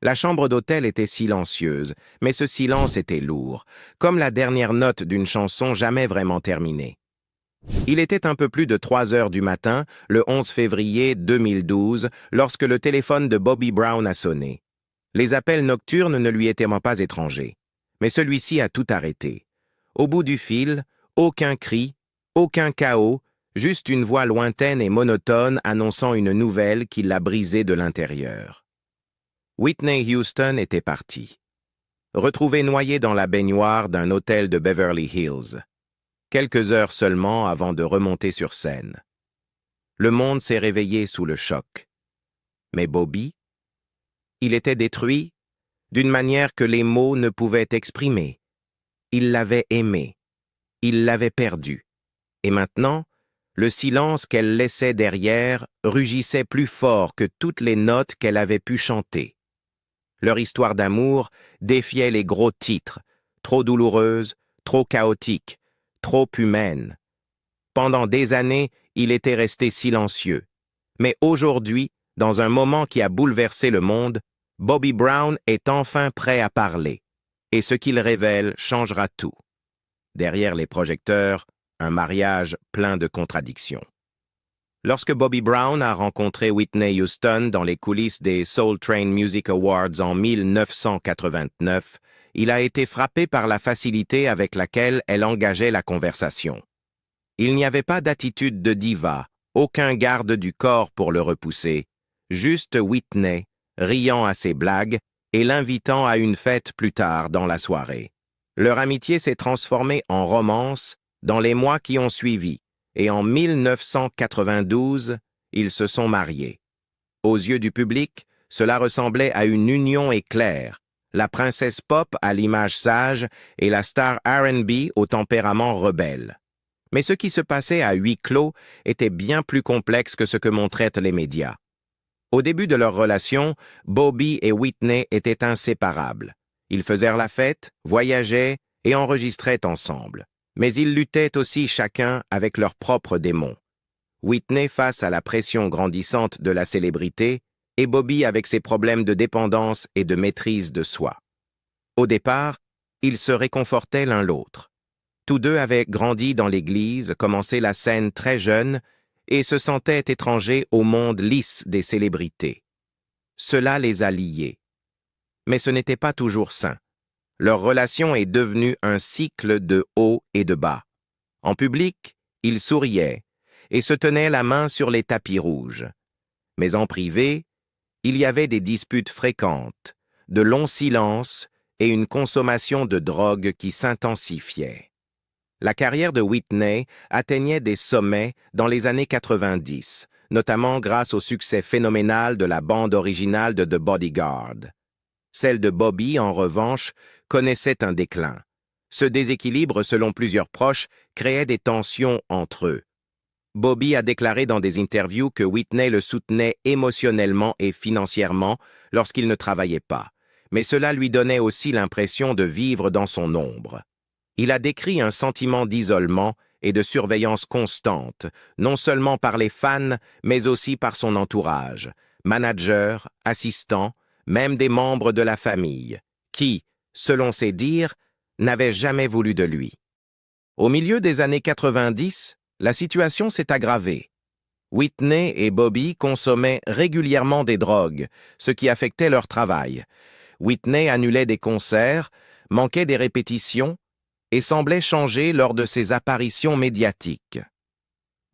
La chambre d'hôtel était silencieuse, mais ce silence était lourd, comme la dernière note d'une chanson jamais vraiment terminée. Il était un peu plus de 3 heures du matin, le 11 février 2012, lorsque le téléphone de Bobby Brown a sonné. Les appels nocturnes ne lui étaient pas étrangers. Mais celui-ci a tout arrêté. Au bout du fil, aucun cri, aucun chaos, juste une voix lointaine et monotone annonçant une nouvelle qui l'a brisé de l'intérieur. Whitney Houston était partie. Retrouvée noyée dans la baignoire d'un hôtel de Beverly Hills. Quelques heures seulement avant de remonter sur scène. Le monde s'est réveillé sous le choc. Mais Bobby? Il était détruit d'une manière que les mots ne pouvaient exprimer. Il l'avait aimé. Il l'avait perdu. Et maintenant, le silence qu'elle laissait derrière rugissait plus fort que toutes les notes qu'elle avait pu chanter. Leur histoire d'amour défiait les gros titres, trop douloureuse, trop chaotique, trop humaine. Pendant des années, il était resté silencieux. Mais aujourd'hui, dans un moment qui a bouleversé le monde, Bobby Brown est enfin prêt à parler. Et ce qu'il révèle changera tout. Derrière les projecteurs, un mariage plein de contradictions. Lorsque Bobby Brown a rencontré Whitney Houston dans les coulisses des Soul Train Music Awards en 1989, il a été frappé par la facilité avec laquelle elle engageait la conversation. Il n'y avait pas d'attitude de diva, aucun garde du corps pour le repousser, juste Whitney, riant à ses blagues et l'invitant à une fête plus tard dans la soirée. Leur amitié s'est transformée en romance dans les mois qui ont suivi, et en 1992, ils se sont mariés. Aux yeux du public, cela ressemblait à une union éclair, la princesse pop à l'image sage et la star R&B au tempérament rebelle. Mais ce qui se passait à huis clos était bien plus complexe que ce que montraient les médias. Au début de leur relation, Bobby et Whitney étaient inséparables. Ils faisaient la fête, voyageaient et enregistraient ensemble. Mais ils luttaient aussi chacun avec leurs propres démons. Whitney face à la pression grandissante de la célébrité et Bobby avec ses problèmes de dépendance et de maîtrise de soi. Au départ, ils se réconfortaient l'un l'autre. Tous deux avaient grandi dans l'église, commencé la scène très jeune et se sentaient étrangers au monde lisse des célébrités. Cela les a liés. Mais ce n'était pas toujours sain. Leur relation est devenue un cycle de haut et de bas. En public, ils souriaient et se tenaient la main sur les tapis rouges. Mais en privé, il y avait des disputes fréquentes, de longs silences et une consommation de drogue qui s'intensifiait. La carrière de Whitney atteignait des sommets dans les années 90, notamment grâce au succès phénoménal de la bande originale de The Bodyguard. Celle de Bobby, en revanche, connaissait un déclin. Ce déséquilibre, selon plusieurs proches, créait des tensions entre eux. Bobby a déclaré dans des interviews que Whitney le soutenait émotionnellement et financièrement lorsqu'il ne travaillait pas, mais cela lui donnait aussi l'impression de vivre dans son ombre. Il a décrit un sentiment d'isolement et de surveillance constante, non seulement par les fans, mais aussi par son entourage, managers, assistants, même des membres de la famille, qui, selon ses dires, n'avaient jamais voulu de lui. Au milieu des années 90, la situation s'est aggravée. Whitney et Bobby consommaient régulièrement des drogues, ce qui affectait leur travail. Whitney annulait des concerts, manquait des répétitions et semblait changer lors de ses apparitions médiatiques.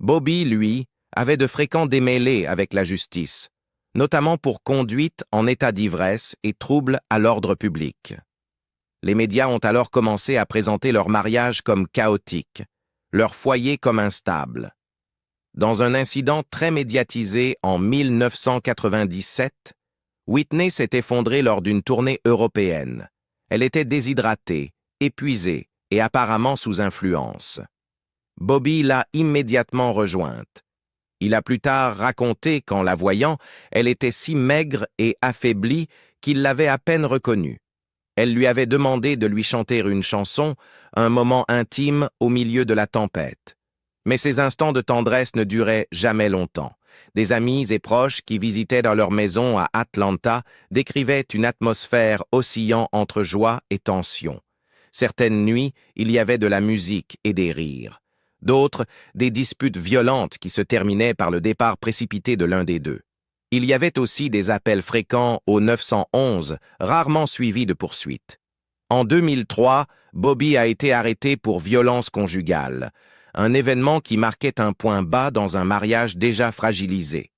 Bobby, lui, avait de fréquents démêlés avec la justice, notamment pour conduite en état d'ivresse et troubles à l'ordre public. Les médias ont alors commencé à présenter leur mariage comme chaotique, leur foyer comme instable. Dans un incident très médiatisé en 1997, Whitney s'est effondrée lors d'une tournée européenne. Elle était déshydratée, épuisée et apparemment sous influence. Bobby l'a immédiatement rejointe. Il a plus tard raconté qu'en la voyant, elle était si maigre et affaiblie qu'il l'avait à peine reconnue. Elle lui avait demandé de lui chanter une chanson, un moment intime au milieu de la tempête. Mais ces instants de tendresse ne duraient jamais longtemps. Des amis et proches qui visitaient dans leur maison à Atlanta décrivaient une atmosphère oscillant entre joie et tension. Certaines nuits, il y avait de la musique et des rires. D'autres, des disputes violentes qui se terminaient par le départ précipité de l'un des deux. Il y avait aussi des appels fréquents au 911, rarement suivis de poursuites. En 2003, Bobby a été arrêté pour violence conjugale, un événement qui marquait un point bas dans un mariage déjà fragilisé.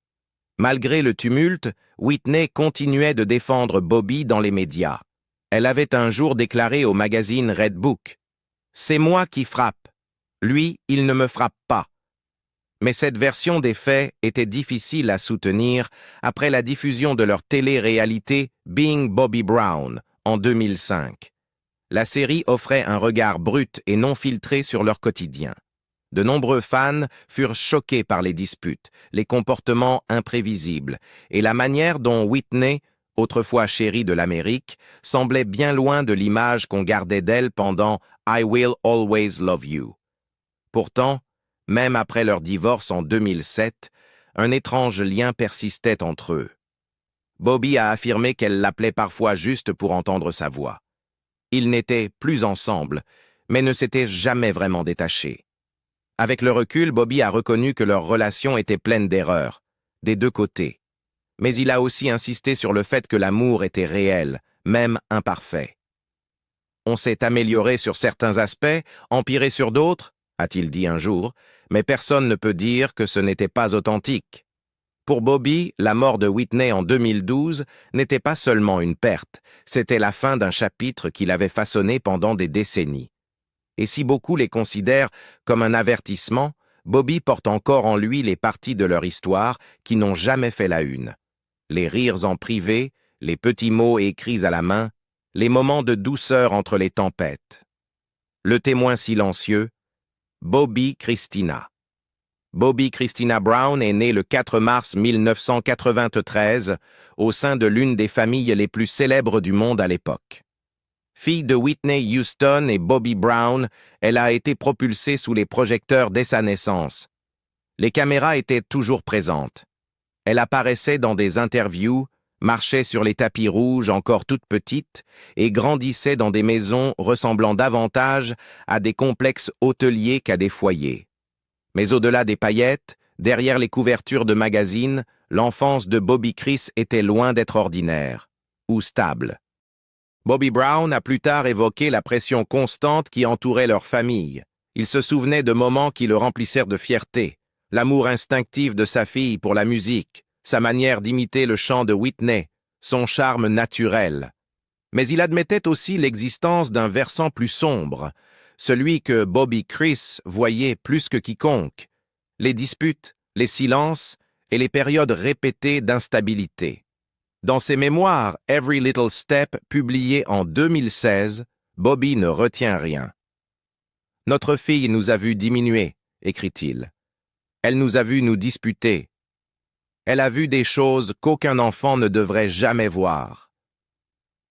Malgré le tumulte, Whitney continuait de défendre Bobby dans les médias. Elle avait un jour déclaré au magazine Red Book « C'est moi qui frappe. Lui, il ne me frappe pas. » Mais cette version des faits était difficile à soutenir après la diffusion de leur télé-réalité Being Bobby Brown en 2005. La série offrait un regard brut et non filtré sur leur quotidien. De nombreux fans furent choqués par les disputes, les comportements imprévisibles et la manière dont Whitney, autrefois chérie de l'Amérique, semblait bien loin de l'image qu'on gardait d'elle pendant I Will Always Love You. Pourtant, même après leur divorce en 2007, un étrange lien persistait entre eux. Bobby a affirmé qu'elle l'appelait parfois juste pour entendre sa voix. Ils n'étaient plus ensemble, mais ne s'étaient jamais vraiment détachés. Avec le recul, Bobby a reconnu que leur relation était pleine d'erreurs, des deux côtés. Mais il a aussi insisté sur le fait que l'amour était réel, même imparfait. On s'est amélioré sur certains aspects, empiré sur d'autres, a-t-il dit un jour, mais personne ne peut dire que ce n'était pas authentique. Pour Bobby, la mort de Whitney en 2012 n'était pas seulement une perte, c'était la fin d'un chapitre qu'il avait façonné pendant des décennies. Et si beaucoup les considèrent comme un avertissement, Bobby porte encore en lui les parties de leur histoire qui n'ont jamais fait la une. Les rires en privé, les petits mots écrits à la main, les moments de douceur entre les tempêtes. Le témoin silencieux, Bobby Christina. Bobby Christina Brown est née le 4 mars 1993 au sein de l'une des familles les plus célèbres du monde à l'époque. Fille de Whitney Houston et Bobby Brown, elle a été propulsée sous les projecteurs dès sa naissance. Les caméras étaient toujours présentes. Elle apparaissait dans des interviews, marchait sur les tapis rouges encore toute petite et grandissait dans des maisons ressemblant davantage à des complexes hôteliers qu'à des foyers. Mais au-delà des paillettes, derrière les couvertures de magazines, l'enfance de Bobby Chris était loin d'être ordinaire ou stable. Bobby Brown a plus tard évoqué la pression constante qui entourait leur famille. Il se souvenait de moments qui le remplissèrent de fierté, l'amour instinctif de sa fille pour la musique, sa manière d'imiter le chant de Whitney, son charme naturel. Mais il admettait aussi l'existence d'un versant plus sombre, celui que Bobby Chris voyait plus que quiconque, les disputes, les silences et les périodes répétées d'instabilité. Dans ses mémoires Every Little Step, publiées en 2016, Bobby ne retient rien. « Notre fille nous a vus diminuer, écrit-il. Elle nous a vus nous disputer. Elle a vu des choses qu'aucun enfant ne devrait jamais voir. »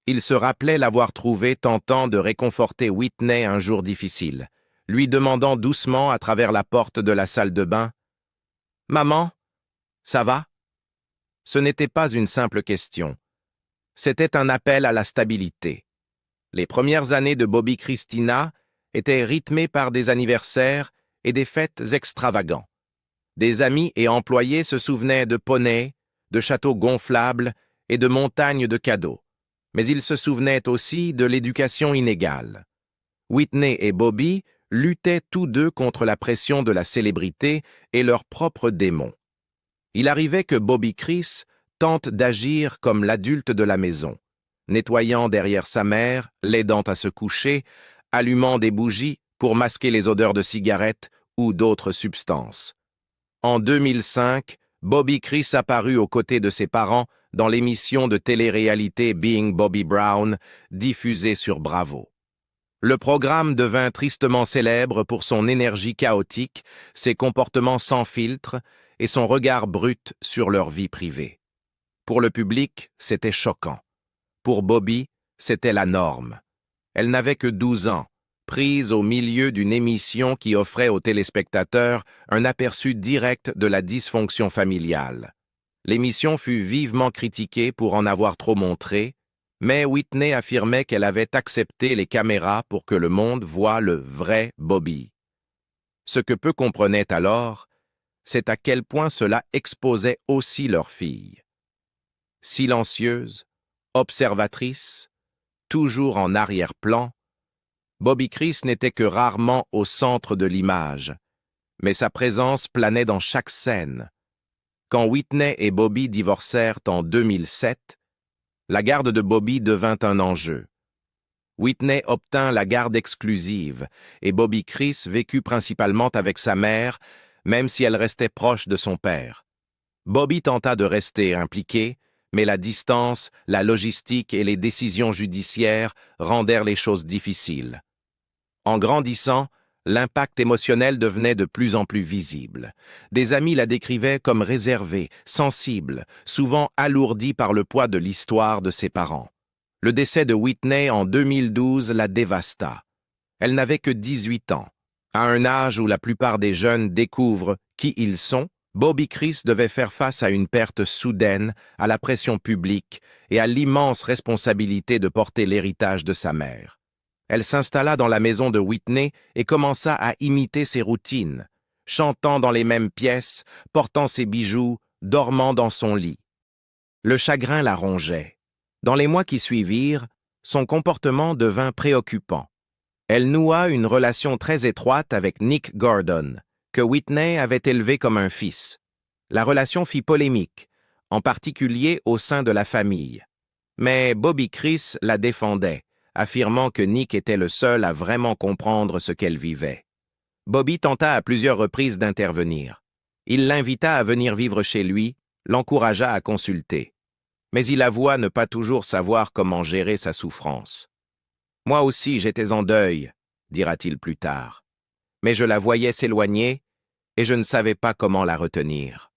Il se rappelait l'avoir trouvée tentant de réconforter Whitney un jour difficile, lui demandant doucement à travers la porte de la salle de bain « Maman, ça va ?» Ce n'était pas une simple question. C'était un appel à la stabilité. Les premières années de Bobby Christina étaient rythmées par des anniversaires et des fêtes extravagants. Des amis et employés se souvenaient de poneys, de châteaux gonflables et de montagnes de cadeaux. Mais ils se souvenaient aussi de l'éducation inégale. Whitney et Bobby luttaient tous deux contre la pression de la célébrité et leurs propres démons. Il arrivait que Bobby Chris tente d'agir comme l'adulte de la maison, nettoyant derrière sa mère, l'aidant à se coucher, allumant des bougies pour masquer les odeurs de cigarettes ou d'autres substances. En 2005, Bobby Chris apparut aux côtés de ses parents dans l'émission de télé-réalité Being Bobby Brown, diffusée sur Bravo. Le programme devint tristement célèbre pour son énergie chaotique, ses comportements sans filtre et son regard brut sur leur vie privée. Pour le public, c'était choquant. Pour Bobby, c'était la norme. Elle n'avait que 12 ans, prise au milieu d'une émission qui offrait aux téléspectateurs un aperçu direct de la dysfonction familiale. L'émission fut vivement critiquée pour en avoir trop montré, mais Whitney affirmait qu'elle avait accepté les caméras pour que le monde voie le vrai Bobby. Ce que peu comprenaient alors, c'est à quel point cela exposait aussi leur fille. Silencieuse, observatrice, toujours en arrière-plan, Bobby Chris n'était que rarement au centre de l'image, mais sa présence planait dans chaque scène. Quand Whitney et Bobby divorcèrent en 2007, la garde de Bobby devint un enjeu. Whitney obtint la garde exclusive et Bobby Chris vécut principalement avec sa mère, même si elle restait proche de son père. Bobby tenta de rester impliqué, mais la distance, la logistique et les décisions judiciaires rendèrent les choses difficiles. En grandissant, l'impact émotionnel devenait de plus en plus visible. Des amis la décrivaient comme réservée, sensible, souvent alourdie par le poids de l'histoire de ses parents. Le décès de Whitney en 2012 la dévasta. Elle n'avait que 18 ans. À un âge où la plupart des jeunes découvrent qui ils sont, Bobby Chris devait faire face à une perte soudaine, à la pression publique et à l'immense responsabilité de porter l'héritage de sa mère. Elle s'installa dans la maison de Whitney et commença à imiter ses routines, chantant dans les mêmes pièces, portant ses bijoux, dormant dans son lit. Le chagrin la rongeait. Dans les mois qui suivirent, son comportement devint préoccupant. Elle noua une relation très étroite avec Nick Gordon, que Whitney avait élevé comme un fils. La relation fit polémique, en particulier au sein de la famille. Mais Bobby Chris la défendait, affirmant que Nick était le seul à vraiment comprendre ce qu'elle vivait. Bobby tenta à plusieurs reprises d'intervenir. Il l'invita à venir vivre chez lui, l'encouragea à consulter. Mais il avoua ne pas toujours savoir comment gérer sa souffrance. « Moi aussi, j'étais en deuil, » dira-t-il plus tard. Mais je la voyais s'éloigner et je ne savais pas comment la retenir.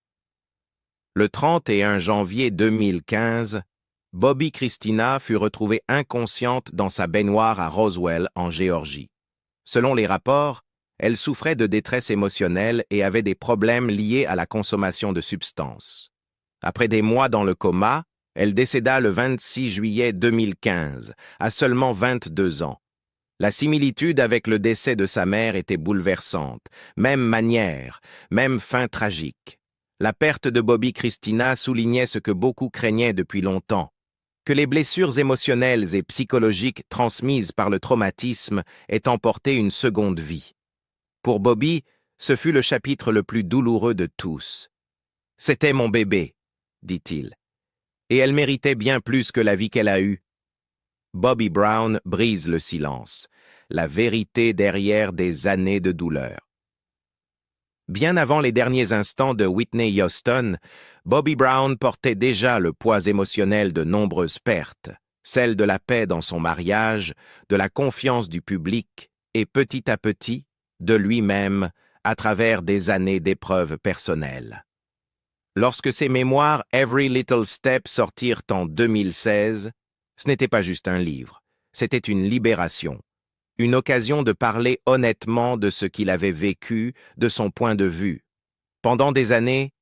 Le 31 janvier 2015, Bobby Christina fut retrouvée inconsciente dans sa baignoire à Roswell, en Géorgie. Selon les rapports, elle souffrait de détresse émotionnelle et avait des problèmes liés à la consommation de substances. Après des mois dans le coma, elle décéda le 26 juillet 2015, à seulement 22 ans. La similitude avec le décès de sa mère était bouleversante, même manière, même fin tragique. La perte de Bobby Christina soulignait ce que beaucoup craignaient depuis longtemps, que les blessures émotionnelles et psychologiques transmises par le traumatisme aient emporté une seconde vie. Pour Bobby, ce fut le chapitre le plus douloureux de tous. « C'était mon bébé », dit-il, et elle méritait bien plus que la vie qu'elle a eue. Bobby Brown brise le silence, la vérité derrière des années de douleur. Bien avant les derniers instants de Whitney Houston, Bobby Brown portait déjà le poids émotionnel de nombreuses pertes, celle de la paix dans son mariage, de la confiance du public et petit à petit, de lui-même, à travers des années d'épreuves personnelles. Lorsque ses mémoires Every Little Step sortirent en 2016, ce n'était pas juste un livre, c'était une libération, une occasion de parler honnêtement de ce qu'il avait vécu, de son point de vue. Pendant des années,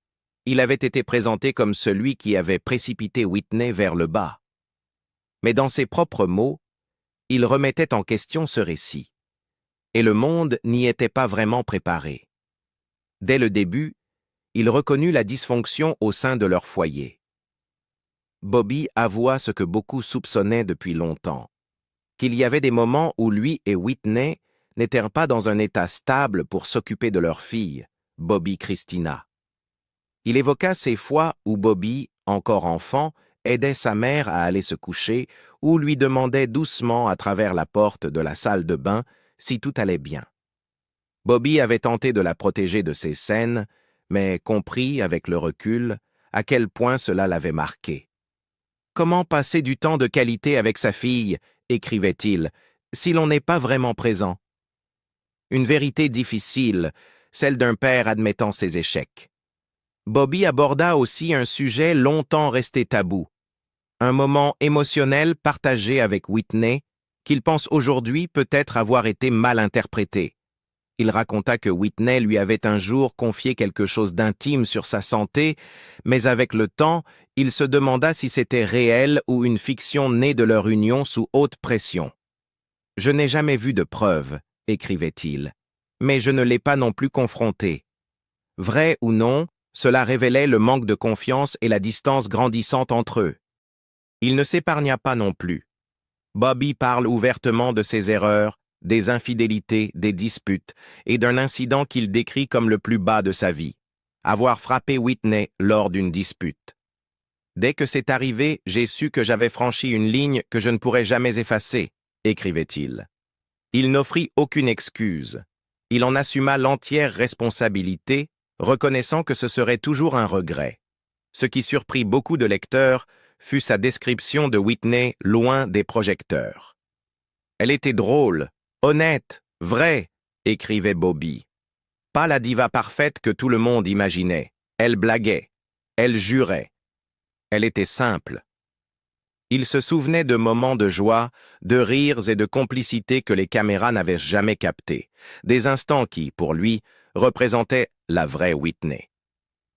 il avait été présenté comme celui qui avait précipité Whitney vers le bas. Mais dans ses propres mots, il remettait en question ce récit. Et le monde n'y était pas vraiment préparé. Dès le début, il reconnut la dysfonction au sein de leur foyer. Bobby avoua ce que beaucoup soupçonnaient depuis longtemps, qu'il y avait des moments où lui et Whitney n'étaient pas dans un état stable pour s'occuper de leur fille, Bobby Christina. Il évoqua ces fois où Bobby, encore enfant, aidait sa mère à aller se coucher ou lui demandait doucement à travers la porte de la salle de bain si tout allait bien. Bobby avait tenté de la protéger de ces scènes, mais comprit, avec le recul, à quel point cela l'avait marqué. « Comment passer du temps de qualité avec sa fille ?» écrivait-il, « si l'on n'est pas vraiment présent ?» Une vérité difficile, celle d'un père admettant ses échecs. Bobby aborda aussi un sujet longtemps resté tabou, un moment émotionnel partagé avec Whitney qu'il pense aujourd'hui peut-être avoir été mal interprété. Il raconta que Whitney lui avait un jour confié quelque chose d'intime sur sa santé, mais avec le temps, il se demanda si c'était réel ou une fiction née de leur union sous haute pression. « Je n'ai jamais vu de preuves », écrivait-il, « mais je ne l'ai pas non plus confronté. Vrai ou non, cela révélait le manque de confiance et la distance grandissante entre eux. Il ne s'épargna pas non plus. Bobby parle ouvertement de ses erreurs, des infidélités, des disputes, et d'un incident qu'il décrit comme le plus bas de sa vie, avoir frappé Whitney lors d'une dispute. Dès que c'est arrivé, j'ai su que j'avais franchi une ligne que je ne pourrais jamais effacer, écrivait-il. Il n'offrit aucune excuse. Il en assuma l'entière responsabilité, reconnaissant que ce serait toujours un regret. Ce qui surprit beaucoup de lecteurs fut sa description de Whitney loin des projecteurs. Elle était drôle, honnête, vraie, écrivait Bobby. Pas la diva parfaite que tout le monde imaginait. Elle blaguait. Elle jurait. Elle était simple. Il se souvenait de moments de joie, de rires et de complicité que les caméras n'avaient jamais captés, des instants qui, pour lui, représentaient la vraie Whitney.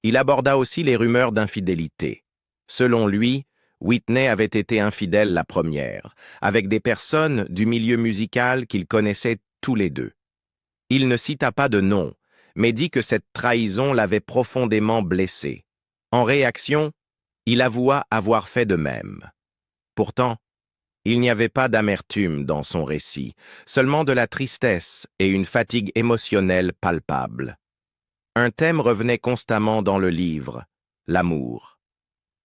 Il aborda aussi les rumeurs d'infidélité. Selon lui, Whitney avait été infidèle la première, avec des personnes du milieu musical qu'il connaissait tous les deux. Il ne cita pas de nom, mais dit que cette trahison l'avait profondément blessé. En réaction, il avoua avoir fait de même. Pourtant, il n'y avait pas d'amertume dans son récit, seulement de la tristesse et une fatigue émotionnelle palpable. Un thème revenait constamment dans le livre, l'amour.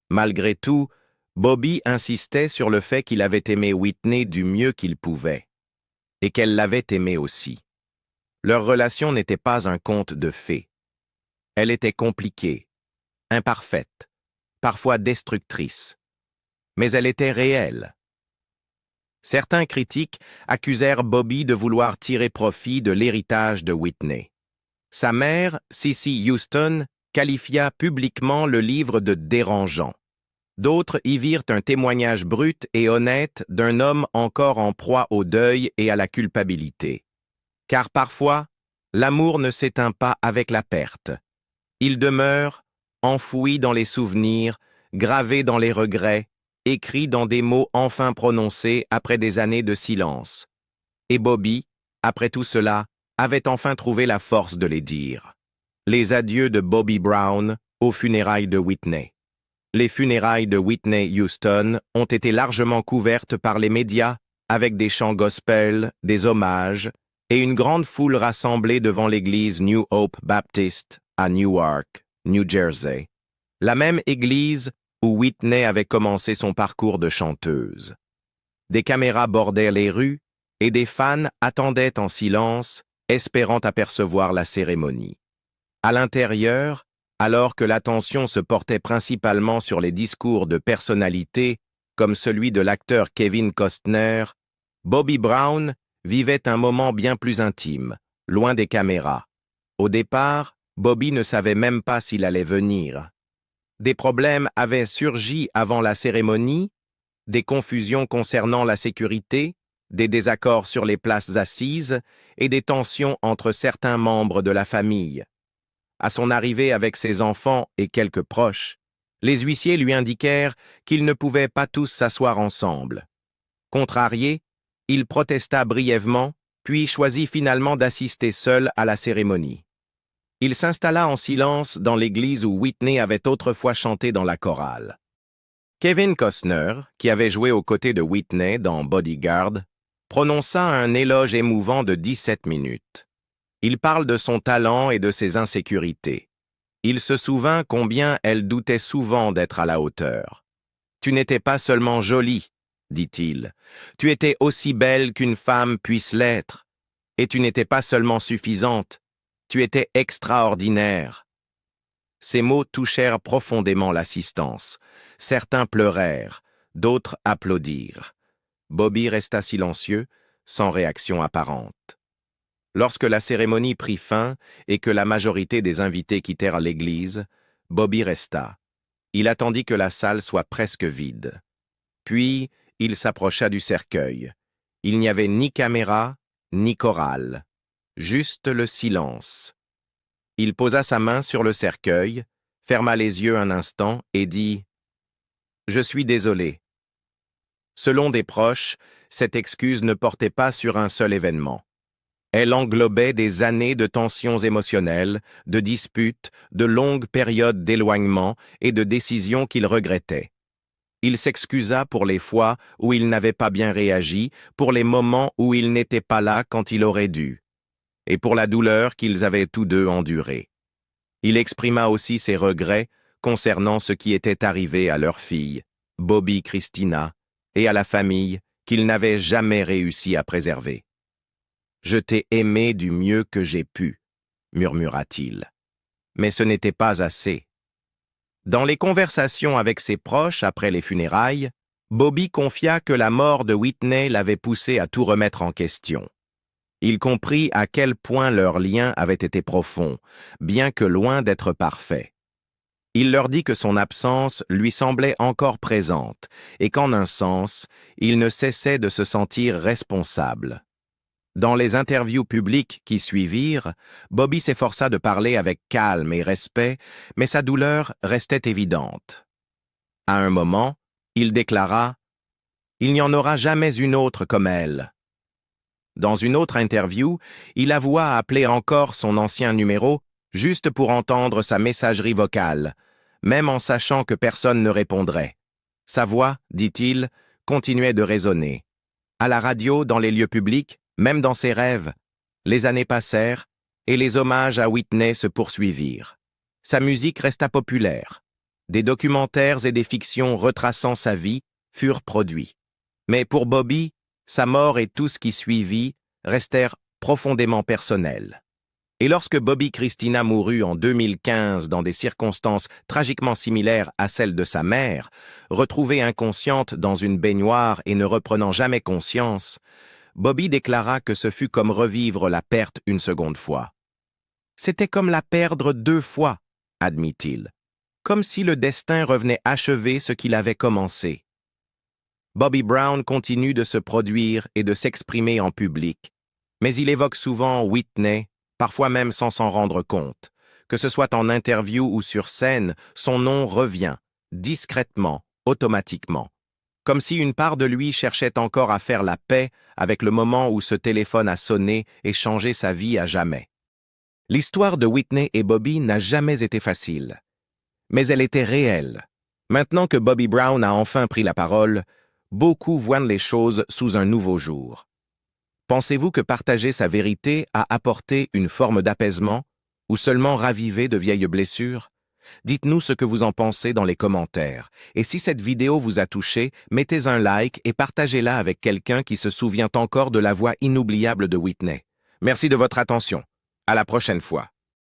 Malgré tout, Bobby insistait sur le fait qu'il avait aimé Whitney du mieux qu'il pouvait, et qu'elle l'avait aimé aussi. Leur relation n'était pas un conte de fées. Elle était compliquée, imparfaite, parfois destructrice, mais elle était réelle. Certains critiques accusèrent Bobby de vouloir tirer profit de l'héritage de Whitney. Sa mère, Cissy Houston, qualifia publiquement le livre de dérangeant. D'autres y virent un témoignage brut et honnête d'un homme encore en proie au deuil et à la culpabilité. Car parfois, l'amour ne s'éteint pas avec la perte. Il demeure, enfoui dans les souvenirs, gravé dans les regrets, écrit dans des mots enfin prononcés après des années de silence. Et Bobby, après tout cela, avait enfin trouvé la force de les dire. Les adieux de Bobby Brown aux funérailles de Whitney. Les funérailles de Whitney Houston ont été largement couvertes par les médias avec des chants gospel, des hommages et une grande foule rassemblée devant l'église New Hope Baptist à Newark, New Jersey, la même église où Whitney avait commencé son parcours de chanteuse. Des caméras bordaient les rues et des fans attendaient en silence, espérant apercevoir la cérémonie. À l'intérieur, alors que l'attention se portait principalement sur les discours de personnalités, comme celui de l'acteur Kevin Costner, Bobby Brown vivait un moment bien plus intime, loin des caméras. Au départ, Bobby ne savait même pas s'il allait venir. Des problèmes avaient surgi avant la cérémonie, des confusions concernant la sécurité, des désaccords sur les places assises et des tensions entre certains membres de la famille. À son arrivée avec ses enfants et quelques proches, les huissiers lui indiquèrent qu'ils ne pouvaient pas tous s'asseoir ensemble. Contrarié, il protesta brièvement, puis choisit finalement d'assister seul à la cérémonie. Il s'installa en silence dans l'église où Whitney avait autrefois chanté dans la chorale. Kevin Costner, qui avait joué aux côtés de Whitney dans Bodyguard, prononça un éloge émouvant de 17 minutes. Il parle de son talent et de ses insécurités. Il se souvint combien elle doutait souvent d'être à la hauteur. « Tu n'étais pas seulement jolie, » dit-il. « Tu étais aussi belle qu'une femme puisse l'être. Et tu n'étais pas seulement suffisante, tu étais extraordinaire. » Ces mots touchèrent profondément l'assistance. Certains pleurèrent, d'autres applaudirent. Bobby resta silencieux, sans réaction apparente. Lorsque la cérémonie prit fin et que la majorité des invités quittèrent l'église, Bobby resta. Il attendit que la salle soit presque vide. Puis, il s'approcha du cercueil. Il n'y avait ni caméra, ni chorale. Juste le silence. Il posa sa main sur le cercueil, ferma les yeux un instant et dit « Je suis désolé ». Selon des proches, cette excuse ne portait pas sur un seul événement. Elle englobait des années de tensions émotionnelles, de disputes, de longues périodes d'éloignement et de décisions qu'il regrettait. Il s'excusa pour les fois où il n'avait pas bien réagi, pour les moments où il n'était pas là quand il aurait dû, et pour la douleur qu'ils avaient tous deux endurée. Il exprima aussi ses regrets concernant ce qui était arrivé à leur fille, Bobby Christina, et à la famille qu'il n'avait jamais réussi à préserver. « Je t'ai aimé du mieux que j'ai pu », murmura-t-il. Mais ce n'était pas assez. Dans les conversations avec ses proches après les funérailles, Bobby confia que la mort de Whitney l'avait poussé à tout remettre en question. Il comprit à quel point leur lien avait été profond, bien que loin d'être parfait. Il leur dit que son absence lui semblait encore présente et qu'en un sens, il ne cessait de se sentir responsable. Dans les interviews publiques qui suivirent, Bobby s'efforça de parler avec calme et respect, mais sa douleur restait évidente. À un moment, il déclara « Il n'y en aura jamais une autre comme elle ». Dans une autre interview, il avoua appeler encore son ancien numéro juste pour entendre sa messagerie vocale, même en sachant que personne ne répondrait. Sa voix, dit-il, continuait de résonner. À la radio, dans les lieux publics, même dans ses rêves, les années passèrent et les hommages à Whitney se poursuivirent. Sa musique resta populaire. Des documentaires et des fictions retraçant sa vie furent produits. Mais pour Bobby, sa mort et tout ce qui suivit restèrent profondément personnels. Et lorsque Bobby Christina mourut en 2015 dans des circonstances tragiquement similaires à celles de sa mère, retrouvée inconsciente dans une baignoire et ne reprenant jamais conscience, Bobby déclara que ce fut comme revivre la perte une seconde fois. C'était comme la perdre 2 fois, admit-il, comme si le destin revenait achever ce qu'il avait commencé. Bobby Brown continue de se produire et de s'exprimer en public, mais il évoque souvent Whitney, parfois même sans s'en rendre compte. Que ce soit en interview ou sur scène, son nom revient, discrètement, automatiquement. Comme si une part de lui cherchait encore à faire la paix avec le moment où ce téléphone a sonné et changé sa vie à jamais. L'histoire de Whitney et Bobby n'a jamais été facile. Mais elle était réelle. Maintenant que Bobby Brown a enfin pris la parole, beaucoup voient les choses sous un nouveau jour. Pensez-vous que partager sa vérité a apporté une forme d'apaisement ou seulement ravivé de vieilles blessures? Dites-nous ce que vous en pensez dans les commentaires. Et si cette vidéo vous a touché, mettez un like et partagez-la avec quelqu'un qui se souvient encore de la voix inoubliable de Whitney. Merci de votre attention. À la prochaine fois.